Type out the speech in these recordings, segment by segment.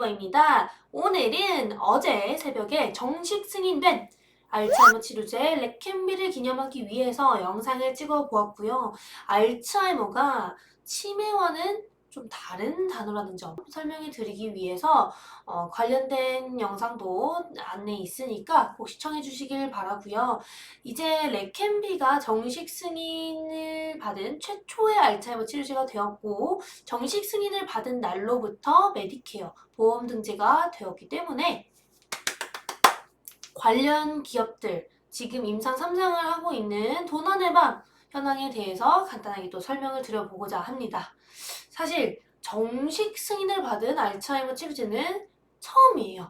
안녕입니다. 오늘은 어제 새벽에 정식 승인된 알츠하이머 치료제 레켐비를 기념하기 위해서 영상을 찍어 보았고요. 알츠하이머가 치매와는 좀 다른 단어라는 점 설명해 드리기 위해서 관련된 영상도 안내 있으니까 꼭 시청해 주시길 바라고요. 이제 레켐비가 정식 승인을 받은 최초의 알츠하이머 치료제가 되었고 정식 승인을 받은 날로부터 메디케어 보험 등재가 되었기 때문에 관련 기업들 지금 임상 3상을 하고 있는 도나네방 현황에 대해서 간단하게 또 설명을 드려보고자 합니다. 사실 정식 승인을 받은 알츠하이머 치료제는 처음이에요.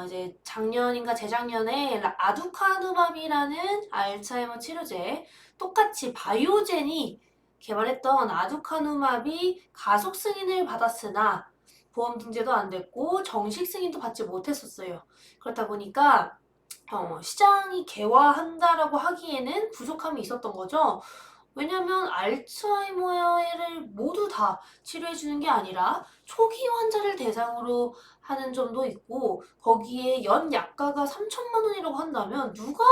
이제 작년인가 재작년에 아두카누맘이라는 알츠하이머 치료제, 똑같이 바이오젠이 개발했던 아두카누맘이 가속 승인을 받았으나 보험 등재도 안 됐고 정식 승인도 받지 못했었어요. 그렇다 보니까 시장이 개화한다라고 하기에는 부족함이 있었던 거죠. 왜냐면 알츠하이머를 모두 다 치료해주는 게 아니라 초기 환자를 대상으로 하는 점도 있고 거기에 연 약가가 3천만 원이라고 한다면 누가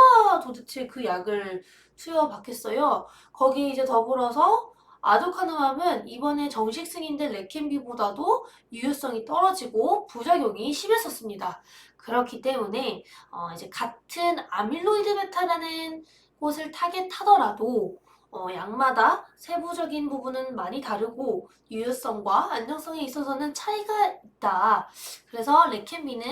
도대체 그 약을 투여받겠어요? 거기에 이제 더불어서 아두카누맘은 이번에 정식 승인된 레켐비보다도 유효성이 떨어지고 부작용이 심했었습니다. 그렇기 때문에 이제 같은 아밀로이드 베타라는 곳을 타겟하더라도 약마다 세부적인 부분은 많이 다르고 유효성과 안정성에 있어서는 차이가 있다. 그래서 레켐비는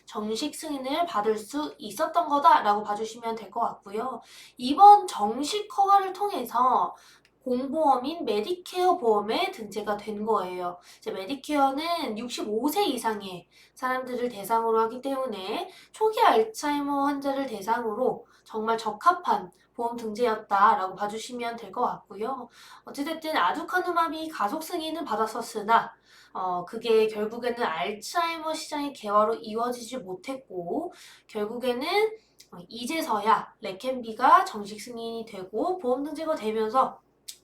정식 승인을 받을 수 있었던 거다라고 봐주시면 될 것 같고요. 이번 정식 허가를 통해서 공보험인 메디케어 보험에 등재가 된 거예요. 이제 메디케어는 65세 이상의 사람들을 대상으로 하기 때문에 초기 알츠하이머 환자를 대상으로 정말 적합한 보험 등재였다라고 봐주시면 될 것 같고요. 어찌됐든 아두카누맘이 가속 승인은 받았었으나 그게 결국에는 알츠하이머 시장의 개화로 이루어지지 못했고 결국에는 이제서야 레켐비가 정식 승인이 되고 보험 등재가 되면서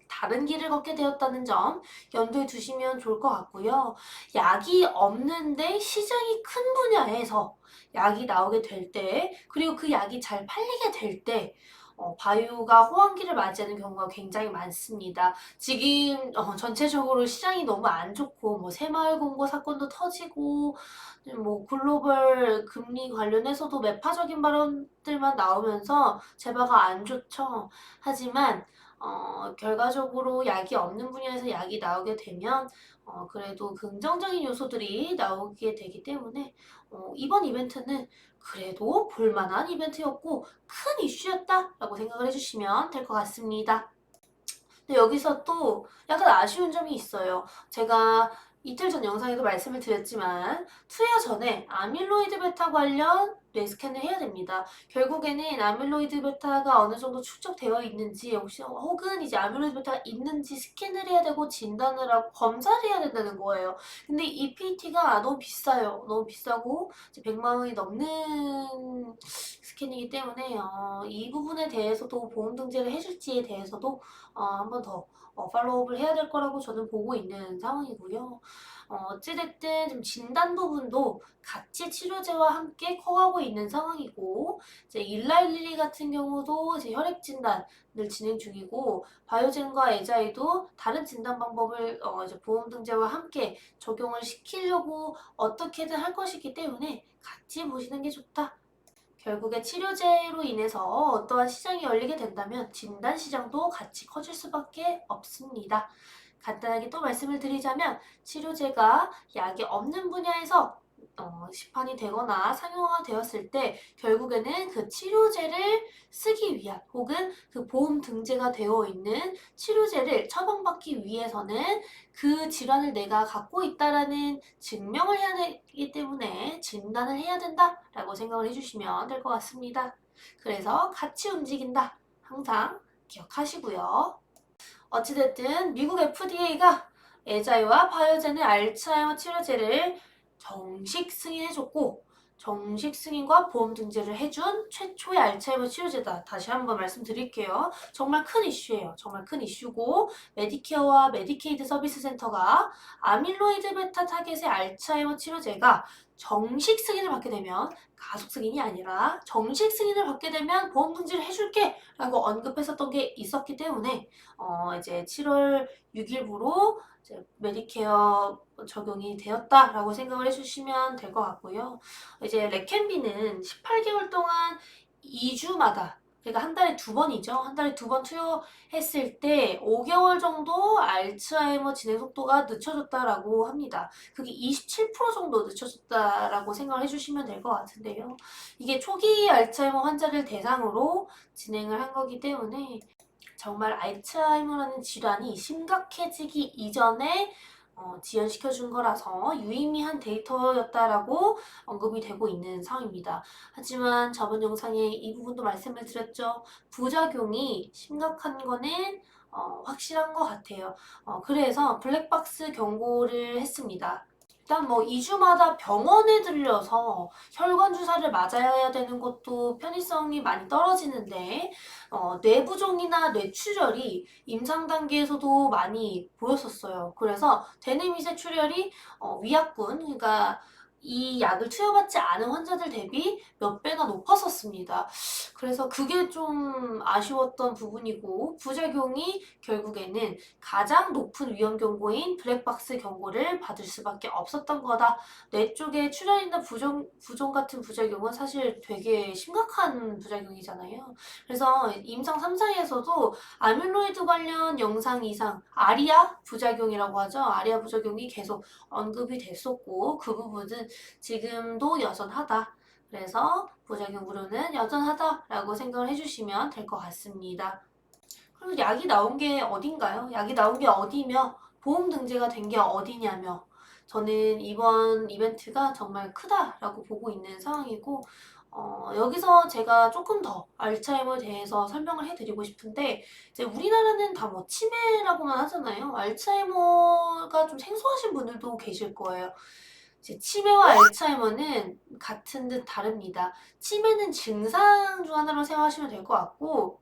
다른 길을 걷게 되었다는 점 염두에 두시면 좋을 것 같고요. 약이 없는데 시장이 큰 분야에서 약이 나오게 될 때, 그리고 그 약이 잘 팔리게 될 때, 바이오가 호황기를 맞이하는 경우가 굉장히 많습니다. 지금 전체적으로 시장이 너무 안 좋고 뭐 새마을 공고 사건도 터지고 뭐 글로벌 금리 관련해서도 매파적인 발언들만 나오면서 제바가 안 좋죠. 하지만 결과적으로 약이 없는 분야에서 약이 나오게 되면 그래도 긍정적인 요소들이 나오게 되기 때문에 이번 이벤트는 그래도 볼만한 이벤트였고 큰 이슈였다라고 생각을 해주시면 될 것 같습니다. 근데 여기서 또 약간 아쉬운 점이 있어요. 제가 이틀 전 영상에도 말씀을 드렸지만 투여 전에 아밀로이드 베타 관련 뇌스캔을 해야 됩니다. 결국에는 아밀로이드 베타가 어느 정도 축적되어 있는지 혹은 이제 아밀로이드 베타가 있는지 스캔을 해야 되고 진단을 하고 검사를 해야 된다는 거예요. 근데 이 PT가 너무 비싸요. 너무 비싸고 이제 100만 원이 넘는 스캔이기 때문에 이 부분에 대해서도 보험 등재를 해줄지에 대해서도 한 번 더 팔로우업을 해야 될 거라고 저는 보고 있는 상황이고요. 어찌됐든 좀 진단 부분도 같이 치료제와 함께 커가고 있는 상황이고, 이제 일라일리 같은 경우도 이제 혈액 진단을 진행 중이고, 바이오젠과 에자이도 다른 진단 방법을 이제 보험 등재와 함께 적용을 시키려고 어떻게든 할 것이기 때문에 같이 보시는 게 좋다. 결국에 치료제로 인해서 어떠한 시장이 열리게 된다면 진단 시장도 같이 커질 수밖에 없습니다. 간단하게 또 말씀을 드리자면 치료제가 약이 없는 분야에서 시판이 되거나 상용화가 되었을 때 결국에는 그 치료제를 쓰기 위한 혹은 그 보험 등재가 되어 있는 치료제를 처방받기 위해서는 그 질환을 내가 갖고 있다라는 증명을 해야 되기 때문에 진단을 해야 된다라고 생각을 해주시면 될 것 같습니다. 그래서 같이 움직인다. 항상 기억하시고요. 어찌됐든 미국 FDA가 에자이와 바이오젠의 알츠하이머 치료제를 정식 승인해줬고 정식 승인과 보험 등재를 해준 최초의 알츠하이머 치료제다. 다시 한번 말씀드릴게요. 정말 큰 이슈예요. 정말 큰 이슈고 메디케어와 메디케이드 서비스 센터가 아밀로이드 베타 타겟의 알츠하이머 치료제가 정식 승인을 받게 되면 가속 승인이 아니라 정식 승인을 받게 되면 보험 등재를 해줄게 라고 언급했었던 게 있었기 때문에 이제 7월 6일부로 이제 메디케어 적용이 되었다라고 생각을 해주시면 될 것 같고요. 이제 레캔비는 18개월 동안 2주마다 그러니까 한 달에 2번이죠. 한 달에 2번 투여했을 때 5개월 정도 알츠하이머 진행 속도가 늦춰졌다라고 합니다. 그게 27% 정도 늦춰졌다라고 생각을 해주시면 될 것 같은데요. 이게 초기 알츠하이머 환자를 대상으로 진행을 한 거기 때문에 정말 알츠하이머라는 질환이 심각해지기 이전에 지연시켜준 거라서 유의미한 데이터였다라고 언급이 되고 있는 상황입니다. 하지만 저번 영상에 이 부분도 말씀을 드렸죠. 부작용이 심각한 거는 확실한 것 같아요. 그래서 블랙박스 경고를 했습니다. 일단 뭐 2주마다 병원에 들려서 혈관 주사를 맞아야 되는 것도 편의성이 많이 떨어지는데 뇌부종이나 뇌출혈이 임상 단계에서도 많이 보였었어요. 그래서 대뇌미세 출혈이 위약군 그러니까 이 약을 투여받지 않은 환자들 대비 몇 배가 높았었습니다. 그래서 그게 좀 아쉬웠던 부분이고 부작용이 결국에는 가장 높은 위험 경고인 블랙박스 경고를 받을 수밖에 없었던 거다. 뇌 쪽에 출혈이나 부종 같은 부작용은 사실 되게 심각한 부작용이잖아요. 그래서 임상 3상에서도 아밀로이드 관련 영상 이상 아리아 부작용이라고 하죠. 아리아 부작용이 계속 언급이 됐었고 그 부분은 지금도 여전하다. 그래서 부작용 우려는 여전하다라고 생각을 해주시면 될 것 같습니다. 그리고 약이 나온 게 어딘가요? 약이 나온 게 어디며 보험 등재가 된 게 어디냐며 저는 이번 이벤트가 정말 크다라고 보고 있는 상황이고 여기서 제가 조금 더 알츠하이머에 대해서 설명을 해드리고 싶은데 이제 우리나라는 다 뭐 치매라고만 하잖아요. 알츠하이머가 좀 생소하신 분들도 계실 거예요. 이제 치매와 알츠하이머는 같은 듯 다릅니다. 치매는 증상 중 하나로 생각하시면 될 것 같고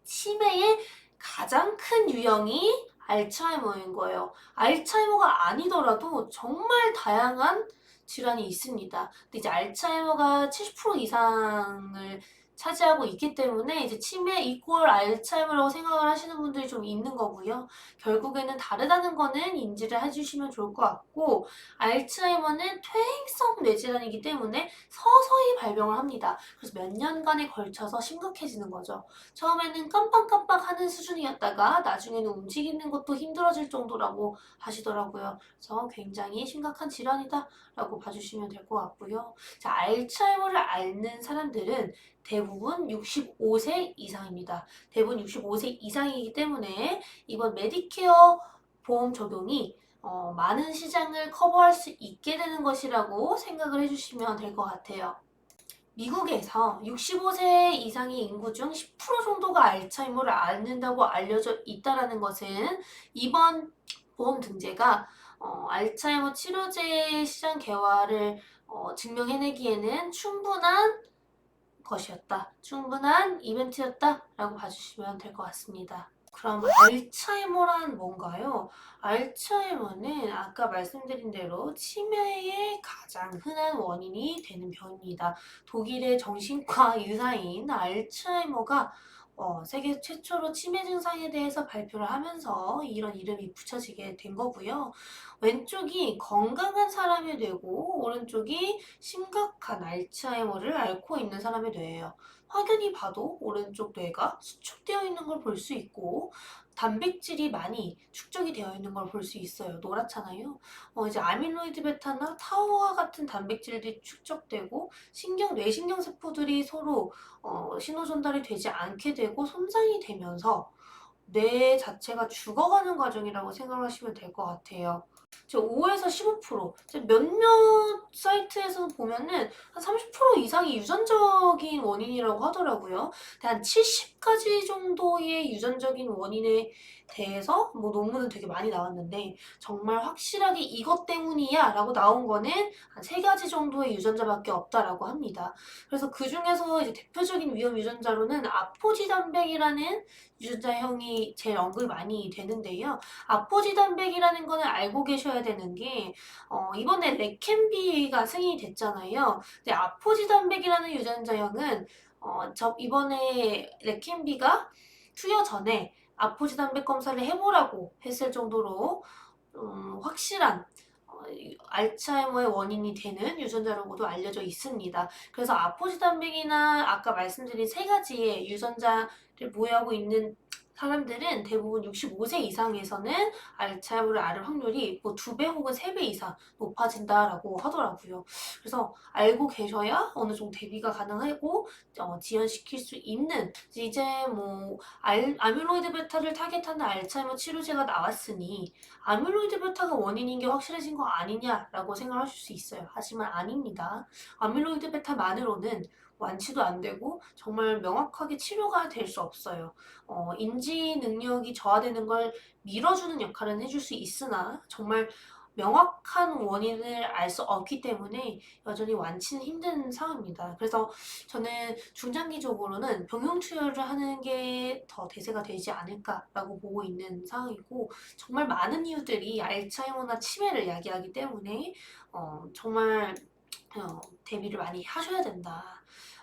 치매의 가장 큰 유형이 알츠하이머인 거예요. 알츠하이머가 아니더라도 정말 다양한 질환이 있습니다. 근데 이제 알츠하이머가 70% 이상을 차지하고 있기 때문에 이제 치매 이퀄 알츠하이머라고 생각을 하시는 분들이 좀 있는 거고요. 결국에는 다르다는 거는 인지를 해주시면 좋을 것 같고 알츠하이머는 퇴행성 뇌질환이기 때문에 서서히 발병을 합니다. 그래서 몇 년간에 걸쳐서 심각해지는 거죠. 처음에는 깜빡깜빡하는 수준이었다가 나중에는 움직이는 것도 힘들어질 정도라고 하시더라고요. 그래서 굉장히 심각한 질환이다 라고 봐주시면 될 것 같고요. 자, 알츠하이머를 앓는 사람들은 대부분 65세 이상입니다. 대부분 65세 이상이기 때문에 이번 메디케어 보험 적용이 많은 시장을 커버할 수 있게 되는 것이라고 생각을 해주시면 될 것 같아요. 미국에서 65세 이상의 인구 중 10% 정도가 알츠하이머를 앓는다고 알려져 있다는 것은 이번 보험 등재가 알츠하이머 치료제 시장 개화를 증명해내기에는 충분한 것이었다. 충분한 이벤트였다라고 봐주시면 될 것 같습니다. 그럼 알츠하이머란 뭔가요? 알츠하이머는 아까 말씀드린 대로 치매의 가장 흔한 원인이 되는 병입니다. 독일의 정신과 의사인 알츠하이머가 세계 최초로 치매 증상에 대해서 발표를 하면서 이런 이름이 붙여지게 된 거고요. 왼쪽이 건강한 사람의 뇌고 오른쪽이 심각한 알츠하이머를 앓고 있는 사람의 뇌예요. 확연히 봐도 오른쪽 뇌가 수축되어 있는 걸 볼 수 있고 단백질이 많이 축적이 되어 있는 걸 볼 수 있어요. 노랗잖아요. 이제 아밀로이드 베타나 타우와 같은 단백질들이 축적되고 뇌신경 세포들이 서로 신호 전달이 되지 않게 되고 손상이 되면서 뇌 자체가 죽어가는 과정이라고 생각하시면 될 것 같아요. 이제 5에서 15%, 이제 몇몇 사이트에서 보면은 한 30% 이상이 유전적인 원인이라고 하더라고요. 근데 한 70가지 정도의 유전적인 원인에 대해서 뭐 논문은 되게 많이 나왔는데 정말 확실하게 이것 때문이야 라고 나온 거는 한 3가지 정도의 유전자밖에 없다라고 합니다. 그래서 그 중에서 이제 대표적인 위험 유전자로는 아포지단백이라는 유전자형이 제일 언급이 많이 되는데요. 아포지단백이라는 거는 알고 계셔야 되는 게 이번에 레캔비가 승인이 됐잖아요. 근데 아포지단백이라는 유전자형은 이번에 레캔비가 투여 전에 아포지단백 검사를 해보라고 했을 정도로 확실한 알츠하이머의 원인이 되는 유전자라고도 알려져 있습니다. 그래서 아포지단백이나 아까 말씀드린 3가지의 유전자를 보유하고 있는 사람들은 대부분 65세 이상에서는 알츠하이머를 앓을 확률이 뭐 2배 혹은 3배 이상 높아진다라고 하더라고요. 그래서 알고 계셔야 어느 정도 대비가 가능하고 지연시킬 수 있는, 이제 뭐 아밀로이드 베타를 타겟하는 알츠하이머 치료제가 나왔으니 아밀로이드 베타가 원인인 게 확실해진 거 아니냐라고 생각하실 수 있어요. 하지만 아닙니다. 아밀로이드 베타만으로는 완치도 안 되고 정말 명확하게 치료가 될 수 없어요. 인지 능력이 저하되는 걸 밀어주는 역할은 해줄 수 있으나 정말 명확한 원인을 알 수 없기 때문에 여전히 완치는 힘든 상황입니다. 그래서 저는 중장기적으로는 병용 투여를 하는 게 더 대세가 되지 않을까라고 보고 있는 상황이고, 정말 많은 이유들이 알츠하이머나 치매를 야기하기 때문에 정말 대비를 많이 하셔야 된다.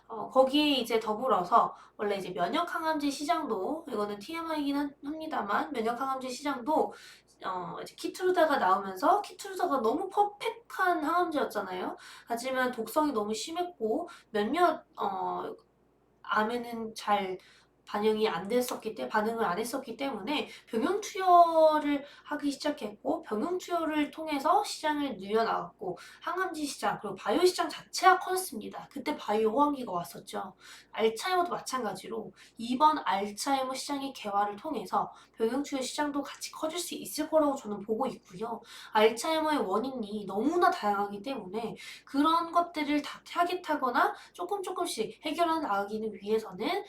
거기에 이제 더불어서 원래 이제 면역항암제 시장도, 이거는 TMI이긴 합니다만 면역항암제 시장도 이제 키트루다가 나오면서 키트루다가 너무 퍼펙트한 항암제였잖아요. 하지만 독성이 너무 심했고 몇몇 암에는 잘 반응을 안 했었기 때문에 병용 투여를 하기 시작했고, 병용 투여를 통해서 시장을 늘려나갔고, 항암제 시장 그리고 바이오 시장 자체가 커졌습니다. 그때 바이오 호황기가 왔었죠. 알츠하이머도 마찬가지로 이번 알츠하이머 시장의 개화를 통해서 병용 투여 시장도 같이 커질 수 있을 거라고 저는 보고 있고요. 알츠하이머의 원인이 너무나 다양하기 때문에 그런 것들을 다 타깃하거나 조금씩 해결해 나가기 위해서는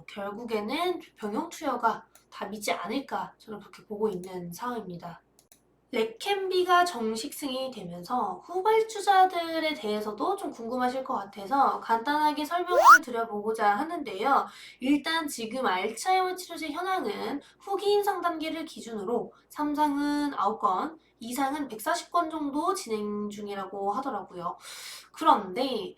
결국에는 병용 투여가 답이지 않을까, 저는 그렇게 보고 있는 상황입니다. 레캔비가 정식 승인이 되면서 후발주자들에 대해서도 좀 궁금하실 것 같아서 간단하게 설명을 드려보고자 하는데요. 일단 지금 알츠하이머 치료제 현황은 후기인 상단계를 기준으로 3상은 9건, 2상은 140건 정도 진행 중이라고 하더라고요. 그런데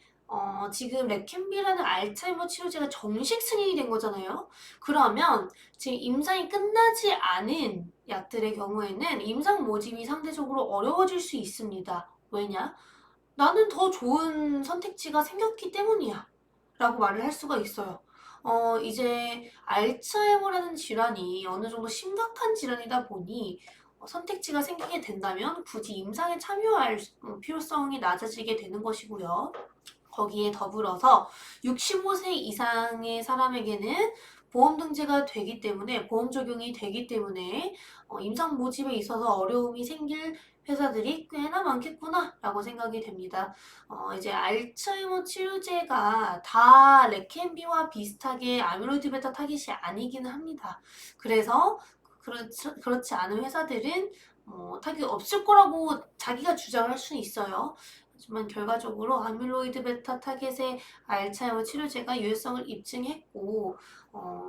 지금 레캔비라는 알츠하이머 치료제가 정식 승인이 된 거잖아요. 그러면 지금 임상이 끝나지 않은 약들의 경우에는 임상 모집이 상대적으로 어려워질 수 있습니다. 왜냐? 나는 더 좋은 선택지가 생겼기 때문이야. 라고 말을 할 수가 있어요. 이제 알츠하이머라는 질환이 어느 정도 심각한 질환이다 보니 선택지가 생기게 된다면 굳이 임상에 참여할 필요성이 낮아지게 되는 것이고요. 거기에 더불어서 65세 이상의 사람에게는 보험 등재가 되기 때문에, 보험 적용이 되기 때문에 임상 모집에 있어서 어려움이 생길 회사들이 꽤나 많겠구나 라고 생각이 됩니다. 이제 알츠하이머 치료제가 다 레캔비와 비슷하게 아밀로이드 베타 타깃이 아니기는 합니다. 그래서 그렇지 않은 회사들은 타깃이 없을 거라고 자기가 주장을 할 수는 있어요. 하지만 결과적으로 아밀로이드 베타 타겟의 알츠하이머 치료제가 유효성을 입증했고,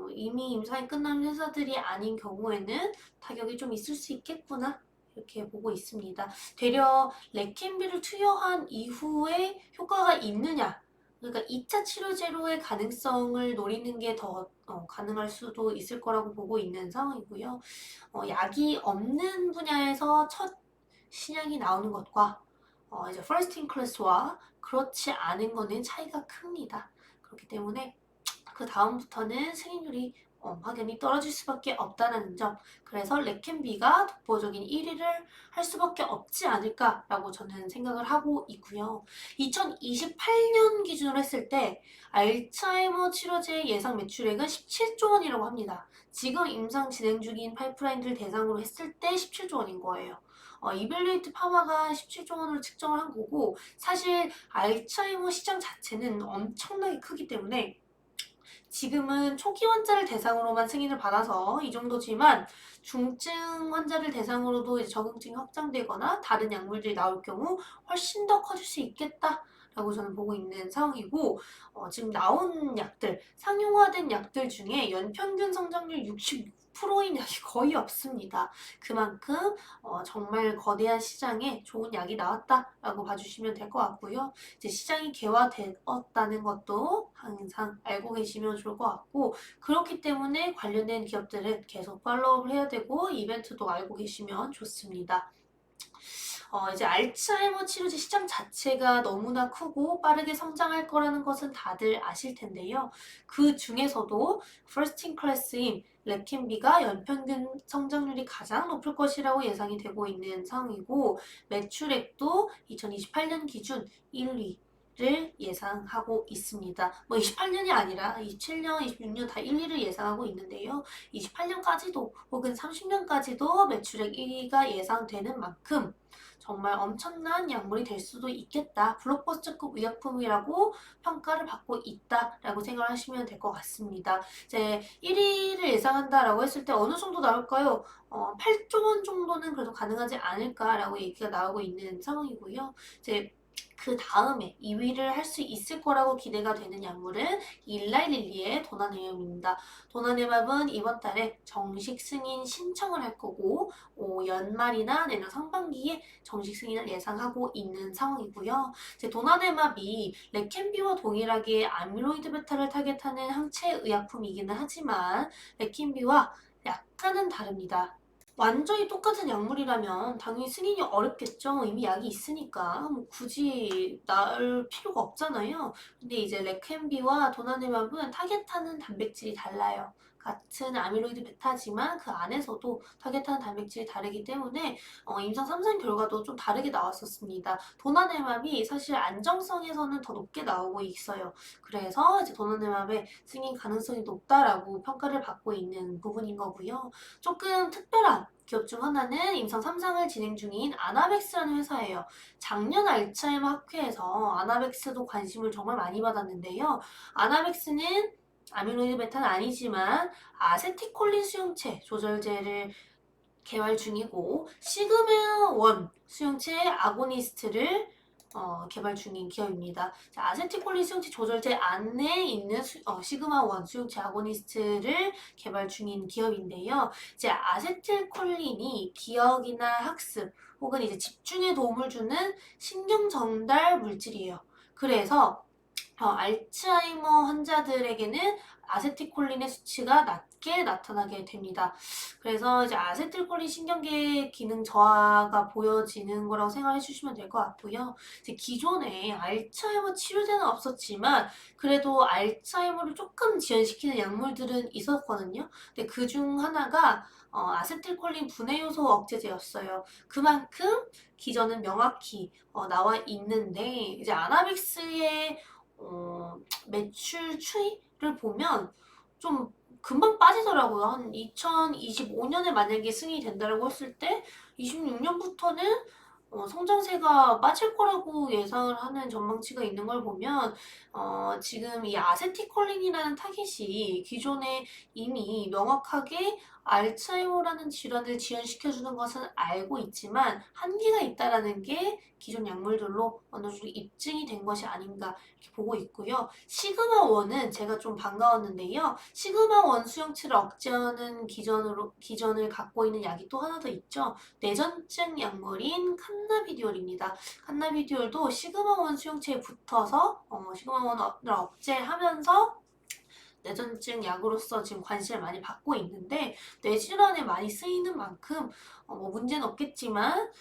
이미 임상이 끝난 회사들이 아닌 경우에는 타격이 좀 있을 수 있겠구나, 이렇게 보고 있습니다. 되려 레캔비를 투여한 이후에 효과가 있느냐, 그러니까 2차 치료제로의 가능성을 노리는 게 더 가능할 수도 있을 거라고 보고 있는 상황이고요. 약이 없는 분야에서 첫 신약이 나오는 것과 이제 first in class와 그렇지 않은 거는 차이가 큽니다. 그렇기 때문에 그 다음부터는 승인율이 확연히 떨어질 수밖에 없다는 점, 그래서 레캔비가 독보적인 1위를 할 수밖에 없지 않을까라고 저는 생각을 하고 있고요. 2028년 기준으로 했을 때 알츠하이머 치료제 예상 매출액은 17조 원이라고 합니다. 지금 임상 진행 중인 파이프라인들 대상으로 했을 때 17조 원인 거예요. 이벨리에이트 파마가 17조 원으로 측정을 한 거고 사실 알츠하이머 시장 자체는 엄청나게 크기 때문에 지금은 초기 환자를 대상으로만 승인을 받아서 이 정도지만 중증 환자를 대상으로도 이제 적응증이 확장되거나 다른 약물들이 나올 경우 훨씬 더 커질 수 있겠다라고 저는 보고 있는 상황이고 지금 나온 약들, 상용화된 약들 중에 연평균 성장률 66%인 약이 거의 없습니다. 그만큼 정말 거대한 시장에 좋은 약이 나왔다라고 봐주시면 될 것 같고요. 이제 시장이 개화되었다는 것도 항상 알고 계시면 좋을 것 같고 그렇기 때문에 관련된 기업들은 계속 팔로우를 해야 되고 이벤트도 알고 계시면 좋습니다. 이제 알츠하이머 치료제 시장 자체가 너무나 크고 빠르게 성장할 거라는 것은 다들 아실 텐데요. 그 중에서도 퍼스트 인 클래스인 레켄비가 연평균 성장률이 가장 높을 것이라고 예상이 되고 있는 상황이고 매출액도 2028년 기준 1위 를 예상하고 있습니다. 뭐 28년이 아니라 27년, 26년 다 1위를 예상하고 있는데요. 28년까지도 혹은 30년까지도 매출액 1위가 예상되는 만큼 정말 엄청난 약물이 될 수도 있겠다. 블록버스터급 의약품이라고 평가를 받고 있다라고 생각하시면 될 것 같습니다. 이제 1위를 예상한다라고 했을 때 어느 정도 나올까요? 8조 원 정도는 그래도 가능하지 않을까라고 얘기가 나오고 있는 상황이고요. 이제 그 다음에 2위를 할 수 있을 거라고 기대가 되는 약물은 일라이릴리의 도나네맘입니다. 도나네맘은 이번 달에 정식 승인 신청을 할 거고 연말이나 내년 상반기에 정식 승인을 예상하고 있는 상황이고요. 이제 도나네맘이 레켄비와 동일하게 아밀로이드 베타를 타겟하는 항체 의약품이기는 하지만 레켄비와 약간은 다릅니다. 완전히 똑같은 약물이라면 당연히 승인이 어렵겠죠. 이미 약이 있으니까 뭐 굳이 나을 필요가 없잖아요. 근데 이제 레켐비와 도나네맘은 타겟하는 단백질이 달라요. 같은 아밀로이드 베타지만 그 안에서도 타겟하는 단백질이 다르기 때문에 임상 3상 결과도 좀 다르게 나왔었습니다. 도나네맘이 사실 안정성에서는 더 높게 나오고 있어요. 그래서 이제 도나네맘의 승인 가능성이 높다라고 평가를 받고 있는 부분인 거고요. 조금 특별한 기업 중 하나는 임상 3상을 진행 중인 아나벡스라는 회사예요. 작년 알츠하이머 학회에서 아나벡스도 관심을 정말 많이 받았는데요. 아나벡스는 아밀로이드 베타는 아니지만 아세티콜린 수용체 조절제를 개발 중이고 시그마1 수용체 아고니스트를 개발 중인 기업입니다. 자, 아세틸콜린 수용체 조절제 안에 있는 시그마1 수용체 아고니스트를 개발 중인 기업인데요. 이제 아세틸콜린이 기억이나 학습 혹은 이제 집중에 도움을 주는 신경 전달 물질이에요. 그래서 알츠하이머 환자들에게는 아세틸콜린의 수치가 낮게 나타나게 됩니다. 그래서 이제 아세틸콜린 신경계 기능 저하가 보여지는 거라고 생각해 주시면 될 것 같고요. 이제 기존에 알츠하이머 치료제는 없었지만 그래도 알츠하이머를 조금 지연시키는 약물들은 있었거든요. 근데 그 중 하나가 아세틸콜린 분해 요소 억제제였어요. 그만큼 기전은 명확히 나와 있는데 이제 아나빅스의 매출 추이를 보면 좀 금방 빠지더라고요. 한 2025년에 만약에 승인이 된다고 했을 때 26년부터는 성장세가 빠질 거라고 예상을 하는 전망치가 있는 걸 보면 지금 이 아세티콜린이라는 타깃이 기존에 이미 명확하게 알츠하이머라는 질환을 지연시켜주는 것은 알고 있지만 한계가 있다라는 게 기존 약물들로 어느 정도 입증이 된 것이 아닌가 이렇게 보고 있고요. 시그마1은 제가 좀 반가웠는데요. 시그마1 수용체를 억제하는 기전을 갖고 있는 약이 또 하나 더 있죠. 뇌전증 약물인 칸나비디올입니다. 칸나비디올도 시그마1 수용체에 붙어서 시그마1을 억제하면서 뇌전증 약으로서 지금 관심을 많이 받고 있는데 뇌질환에 많이 쓰이는 만큼 뭐 문제는 없겠지만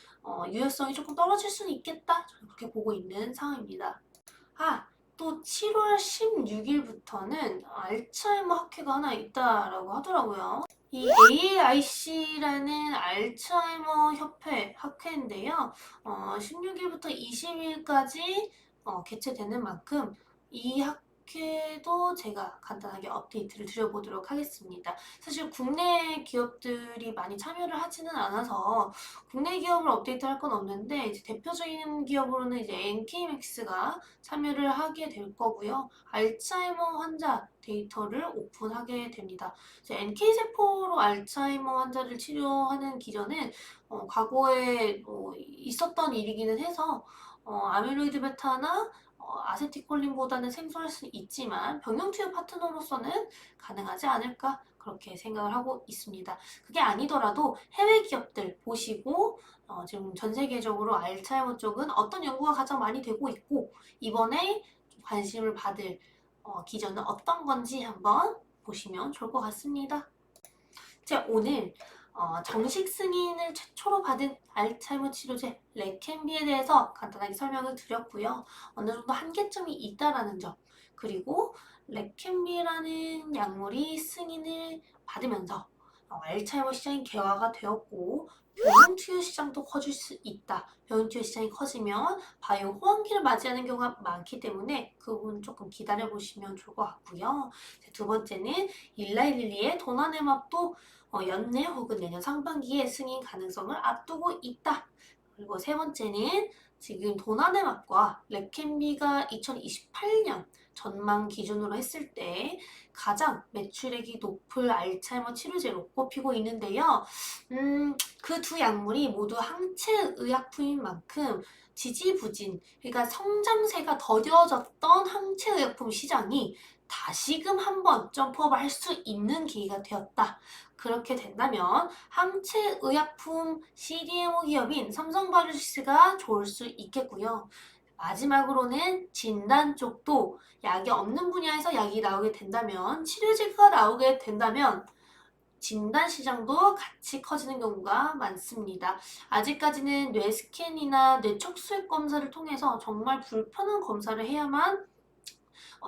유효성이 조금 떨어질 수는 있겠다. 저는 그렇게 보고 있는 상황입니다. 또 7월 16일부터는 알츠하이머 학회가 하나 있다라고 하더라고요. 이 AAIC라는 알츠하이머 협회 학회인데요. 16일부터 20일까지 개최되는 만큼 이 이렇게도 제가 간단하게 업데이트를 드려보도록 하겠습니다. 사실 국내 기업들이 많이 참여를 하지는 않아서 국내 기업을 업데이트할 건 없는데 이제 대표적인 기업으로는 이제 NK맥스가 참여를 하게 될 거고요. 알츠하이머 환자 데이터를 오픈하게 됩니다. NK세포로 알츠하이머 환자를 치료하는 기전은 과거에 있었던 일이기는 해서 아밀로이드 베타나 아세틸콜린보다는 생소할 수 있지만 병용 투여 파트너로서는 가능하지 않을까 그렇게 생각을 하고 있습니다. 그게 아니더라도 해외 기업들 보시고 지금 전 세계적으로 알츠하이머 쪽은 어떤 연구가 가장 많이 되고 있고 이번에 관심을 받을 기전은 어떤 건지 한번 보시면 좋을 것 같습니다. 제가 오늘 정식 승인을 최초로 받은 알츠하이머 치료제 레켐비에 대해서 간단하게 설명을 드렸고요. 어느 정도 한계점이 있다라는 점, 그리고 레켐비라는 약물이 승인을 받으면서 알츠하이머 시장이 개화가 되었고 병용 투여 시장도 커질 수 있다. 병용 투여 시장이 커지면 바이오 호황기를 맞이하는 경우가 많기 때문에 그 부분 조금 기다려 보시면 좋을 것 같고요. 두 번째는 일라이릴리의 도나네맙도 연내 혹은 내년 상반기에 승인 가능성을 앞두고 있다. 그리고 세 번째는 지금 도나네맙과 레켐비가 2028년 전망 기준으로 했을 때 가장 매출액이 높을 알츠하이머 치료제로 꼽히고 있는데요. 그 두 약물이 모두 항체 의약품인 만큼 지지부진, 그러니까 성장세가 더뎌졌던 항체 의약품 시장이 다시금 한번 점프업을 할 수 있는 계기가 되었다. 그렇게 된다면 항체 의약품 CDMO 기업인 삼성바이오로직스가 좋을 수 있겠고요. 마지막으로는 진단 쪽도 약이 없는 분야에서 약이 나오게 된다면 치료제가 나오게 된다면 진단 시장도 같이 커지는 경우가 많습니다. 아직까지는 뇌 스캔이나 뇌 척수액 검사를 통해서 정말 불편한 검사를 해야만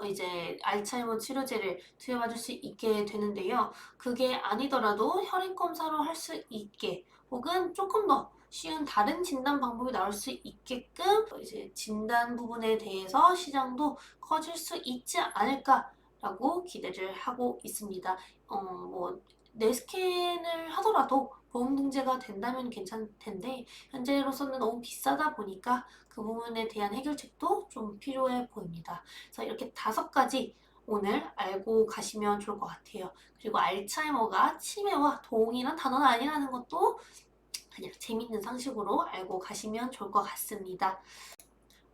이제 알츠하이머 치료제를 투여받을 수 있게 되는데요. 그게 아니더라도 혈액 검사로 할 수 있게 혹은 조금 더 쉬운 다른 진단 방법이 나올 수 있게끔 이제 진단 부분에 대해서 시장도 커질 수 있지 않을까라고 기대를 하고 있습니다. 뇌 스캔을 하더라도 보험 등재가 된다면 괜찮을 텐데 현재로서는 너무 비싸다 보니까 그 부분에 대한 해결책도 좀 필요해 보입니다. 그래서 이렇게 5가지 오늘 알고 가시면 좋을 것 같아요. 그리고 알츠하이머가 치매와 동일한 단어는 아니라는 것도 그냥 재밌는 상식으로 알고 가시면 좋을 것 같습니다.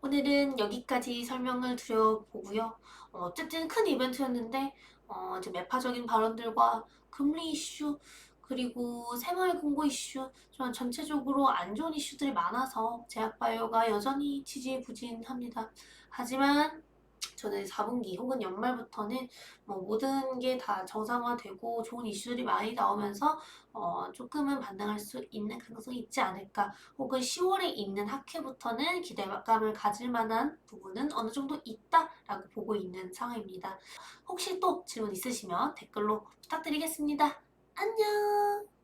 오늘은 여기까지 설명을 드려보고요. 어쨌든 큰 이벤트였는데 이제 매파적인 발언들과 금리 이슈 그리고 생활 공고 이슈 전체적으로 안 좋은 이슈들이 많아서 제약바이오가 여전히 지지부진합니다. 하지만 저는 4분기 혹은 연말부터는 모든 게 다 정상화되고 좋은 이슈들이 많이 나오면서 조금은 반등할 수 있는 가능성이 있지 않을까 혹은 10월에 있는 학회부터는 기대감을 가질 만한 부분은 어느 정도 있다라고 보고 있는 상황입니다. 혹시 또 질문 있으시면 댓글로 부탁드리겠습니다. 안녕!